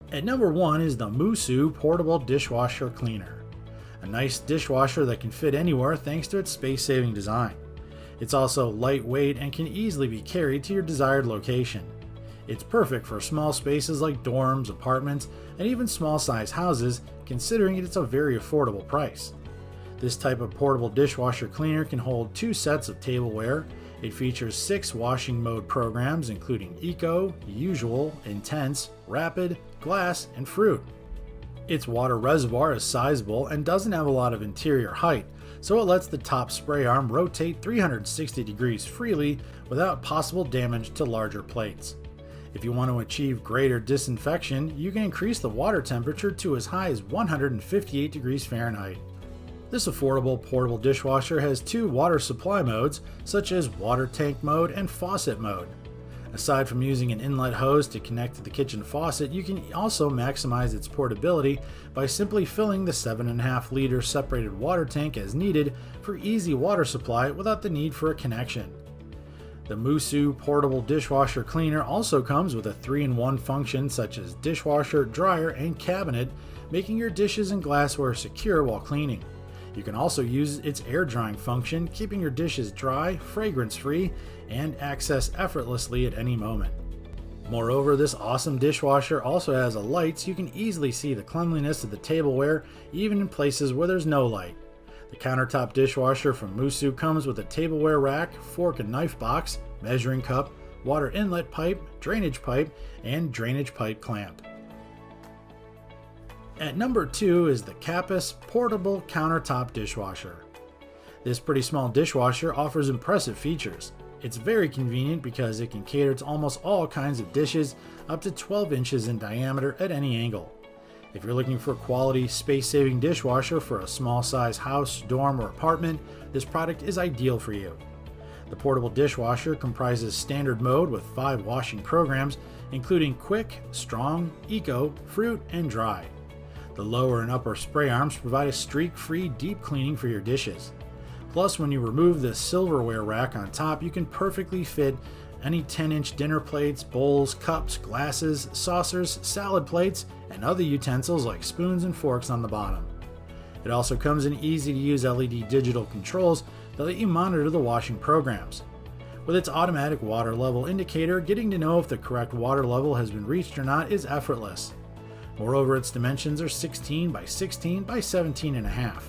At number 1 is the MOOSOO Portable Dishwasher Cleaner. A nice dishwasher that can fit anywhere thanks to its space-saving design. It's also lightweight and can easily be carried to your desired location. It's perfect for small spaces like dorms, apartments, and even small-size houses, considering it's a very affordable price. This type of portable dishwasher cleaner can hold 2 sets of tableware. It features 6 washing mode programs including Eco, Usual, Intense, Rapid, Glass, and Fruit. Its water reservoir is sizable and doesn't have a lot of interior height, so it lets the top spray arm rotate 360 degrees freely without possible damage to larger plates. If you want to achieve greater disinfection, you can increase the water temperature to as high as 158 degrees Fahrenheit. This affordable portable dishwasher has 2 water supply modes, such as water tank mode and faucet mode. Aside from using an inlet hose to connect to the kitchen faucet, you can also maximize its portability by simply filling the 7.5-liter separated water tank as needed for easy water supply without the need for a connection. The MOOSOO Portable Dishwasher Cleaner also comes with a 3-in-1 function such as dishwasher, dryer, and cabinet, making your dishes and glassware secure while cleaning. You can also use its air drying function, keeping your dishes dry, fragrance-free, and accessed effortlessly at any moment. Moreover, this awesome dishwasher also has a light so you can easily see the cleanliness of the tableware even in places where there's no light. The Countertop dishwasher from MOOSOO comes with a tableware rack, fork and knife box, measuring cup, water inlet pipe, drainage pipe, and drainage pipe clamp. At number 2 is the KAPAS Portable Countertop Dishwasher. This pretty small dishwasher offers impressive features. It's very convenient because it can cater to almost all kinds of dishes up to 12 inches in diameter at any angle. If you're looking for a quality, space-saving dishwasher for a small-size house, dorm, or apartment, this product is ideal for you. The portable dishwasher comprises standard mode with 5 washing programs, including Quick, Strong, Eco, Fruit, and Dry. The lower and upper spray arms provide a streak-free deep cleaning for your dishes. Plus, when you remove the silverware rack on top, you can perfectly fit any 10-inch dinner plates, bowls, cups, glasses, saucers, salad plates, and other utensils like spoons and forks on the bottom. It also comes in easy-to-use LED digital controls that let you monitor the washing programs. With its automatic water level indicator, getting to know if the correct water level has been reached or not is effortless. Moreover, its dimensions are 16 by 16 by 17.5.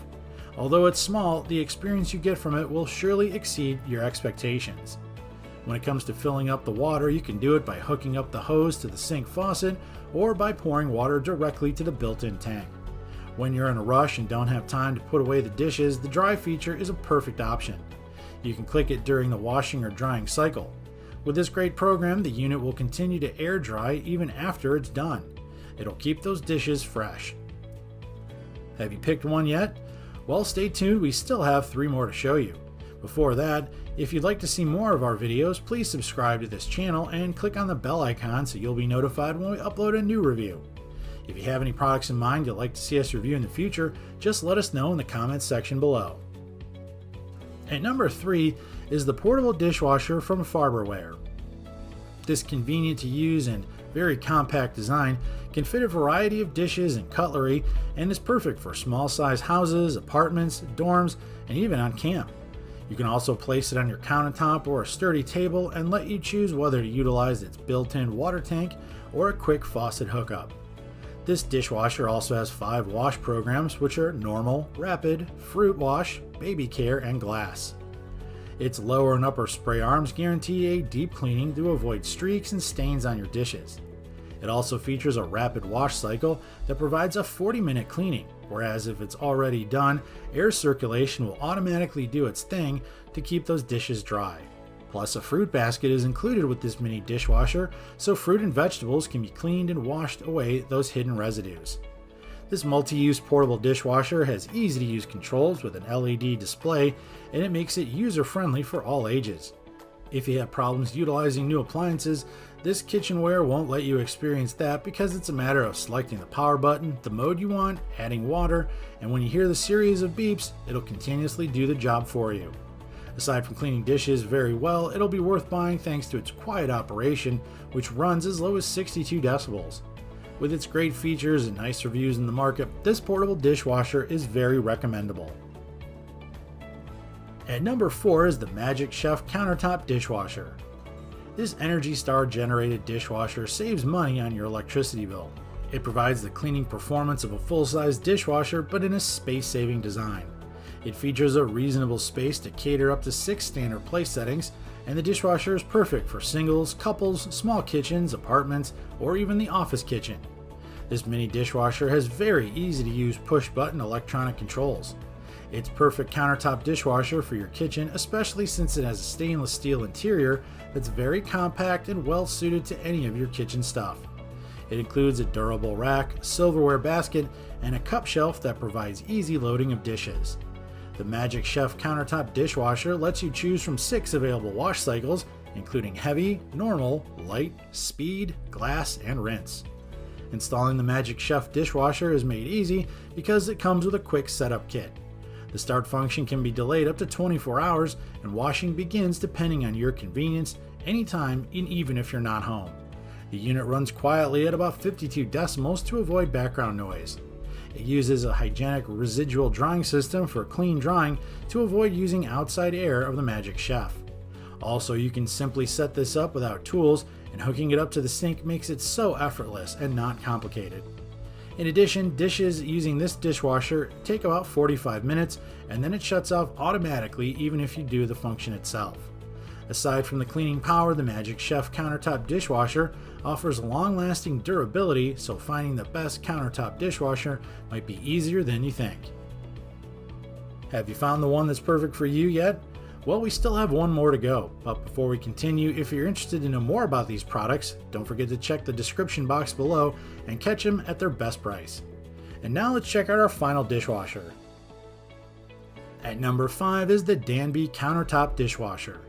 Although it's small, the experience you get from it will surely exceed your expectations. When it comes to filling up the water, you can do it by hooking up the hose to the sink faucet or by pouring water directly to the built-in tank. When you're in a rush and don't have time to put away the dishes, the dry feature is a perfect option. You can click it during the washing or drying cycle. With this great program, the unit will continue to air dry even after it's done. It'll keep those dishes fresh. Have you picked one yet? Well, stay tuned, we still have 3 more to show you. Before that, if you'd like to see more of our videos, please subscribe to this channel and click on the bell icon so you'll be notified when we upload a new review. If you have any products in mind you'd like to see us review in the future, just let us know in the comments section below. At number 3 is the portable dishwasher from Farberware. This convenient to use and very compact design can fit a variety of dishes and cutlery and is perfect for small-size houses, apartments, dorms, and even on camp. You can also place it on your countertop or a sturdy table and let you choose whether to utilize its built-in water tank or a quick faucet hookup. This dishwasher also has 5 wash programs, which are normal, rapid, fruit wash, baby care, and glass. Its lower and upper spray arms guarantee a deep cleaning to avoid streaks and stains on your dishes. It also features a rapid wash cycle that provides a 40-minute cleaning, whereas if it's already done, air circulation will automatically do its thing to keep those dishes dry. Plus, a fruit basket is included with this mini dishwasher, so fruit and vegetables can be cleaned and washed away those hidden residues. This multi-use portable dishwasher has easy-to-use controls with an LED display, and it makes it user-friendly for all ages. If you have problems utilizing new appliances, this kitchenware won't let you experience that because it's a matter of selecting the power button, the mode you want, adding water, and when you hear the series of beeps, it'll continuously do the job for you. Aside from cleaning dishes very well, it'll be worth buying thanks to its quiet operation, which runs as low as 62 decibels. With its great features and nice reviews in the market, this portable dishwasher is very recommendable. At number 4 is the Magic Chef Countertop Dishwasher. This Energy Star generated dishwasher saves money on your electricity bill. It provides the cleaning performance of a full-size dishwasher but in a space-saving design. It features a reasonable space to cater up to 6 standard place settings, and the dishwasher is perfect for singles, couples, small kitchens, apartments, or even the office kitchen. This mini dishwasher has very easy to use push-button electronic controls. It's perfect countertop dishwasher for your kitchen, especially since it has a stainless steel interior that's very compact and well suited to any of your kitchen stuff. It includes a durable rack, silverware basket, and a cup shelf that provides easy loading of dishes. The Magic Chef Countertop Dishwasher lets you choose from 6 available wash cycles, including heavy, normal, light, speed, glass, and rinse. Installing the Magic Chef dishwasher is made easy because it comes with a quick setup kit. The start function can be delayed up to 24 hours, and washing begins depending on your convenience, anytime, and even if you're not home. The unit runs quietly at about 52 decibels to avoid background noise. It uses a hygienic residual drying system for clean drying to avoid using outside air of the Magic Chef. Also, you can simply set this up without tools, and hooking it up to the sink makes it so effortless and not complicated. In addition, dishes using this dishwasher take about 45 minutes, and then it shuts off automatically even if you do the function itself. Aside from the cleaning power, the Magic Chef Countertop Dishwasher offers long-lasting durability, so finding the best countertop dishwasher might be easier than you think. Have you found the one that's perfect for you yet? Well, we still have one more to go, but before we continue, if you're interested to know more about these products, don't forget to check the description box below and catch them at their best price. And now let's check out our final dishwasher. At number 5 is the Danby Countertop Dishwasher.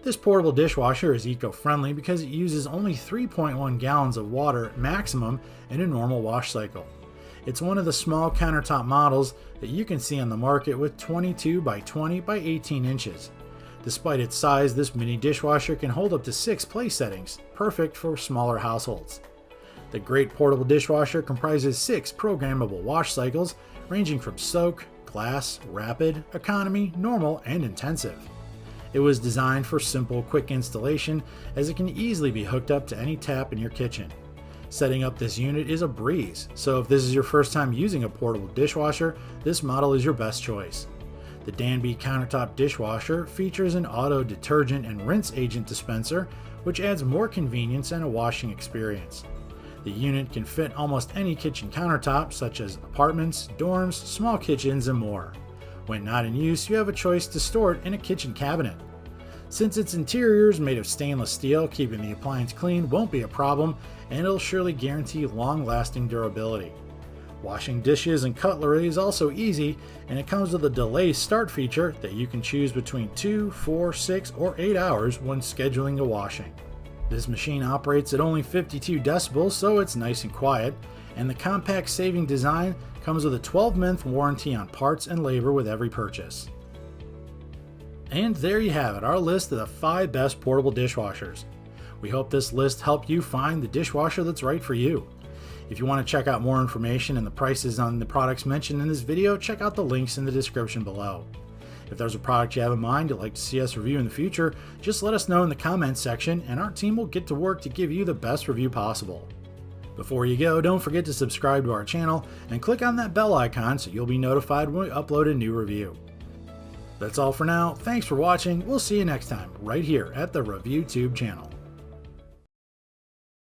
This portable dishwasher is eco-friendly because it uses only 3.1 gallons of water maximum in a normal wash cycle. It's one of the small countertop models that you can see on the market with 22 by 20 by 18 inches. Despite its size, this mini dishwasher can hold up to 6 place settings, perfect for smaller households. The great portable dishwasher comprises 6 programmable wash cycles ranging from soak, glass, rapid, economy, normal, and intensive. It was designed for simple, quick installation as it can easily be hooked up to any tap in your kitchen. Setting up this unit is a breeze, so if this is your first time using a portable dishwasher, this model is your best choice. The Danby Countertop Dishwasher features an auto detergent and rinse agent dispenser, which adds more convenience and a washing experience. The unit can fit almost any kitchen countertop, such as apartments, dorms, small kitchens, and more. When not in use, you have a choice to store it in a kitchen cabinet. Since its interior is made of stainless steel, keeping the appliance clean won't be a problem, and it'll surely guarantee long-lasting durability. Washing dishes and cutlery is also easy, and it comes with a delay start feature that you can choose between 2, 4, 6, or 8 hours when scheduling a washing. This machine operates at only 52 decibels, so it's nice and quiet, and the compact saving design comes with a 12-month warranty on parts and labor with every purchase. And there you have it, our list of the 5 best portable dishwashers. We hope this list helped you find the dishwasher that's right for you. If you want to check out more information and the prices on the products mentioned in this video, check out the links in the description below. If there's a product you have in mind you'd like to see us review in the future, just let us know in the comments section and our team will get to work to give you the best review possible. Before you go, don't forget to subscribe to our channel and click on that bell icon so you'll be notified when we upload a new review. That's all for now. Thanks for watching. We'll see you next time right here at the ReviewTube channel.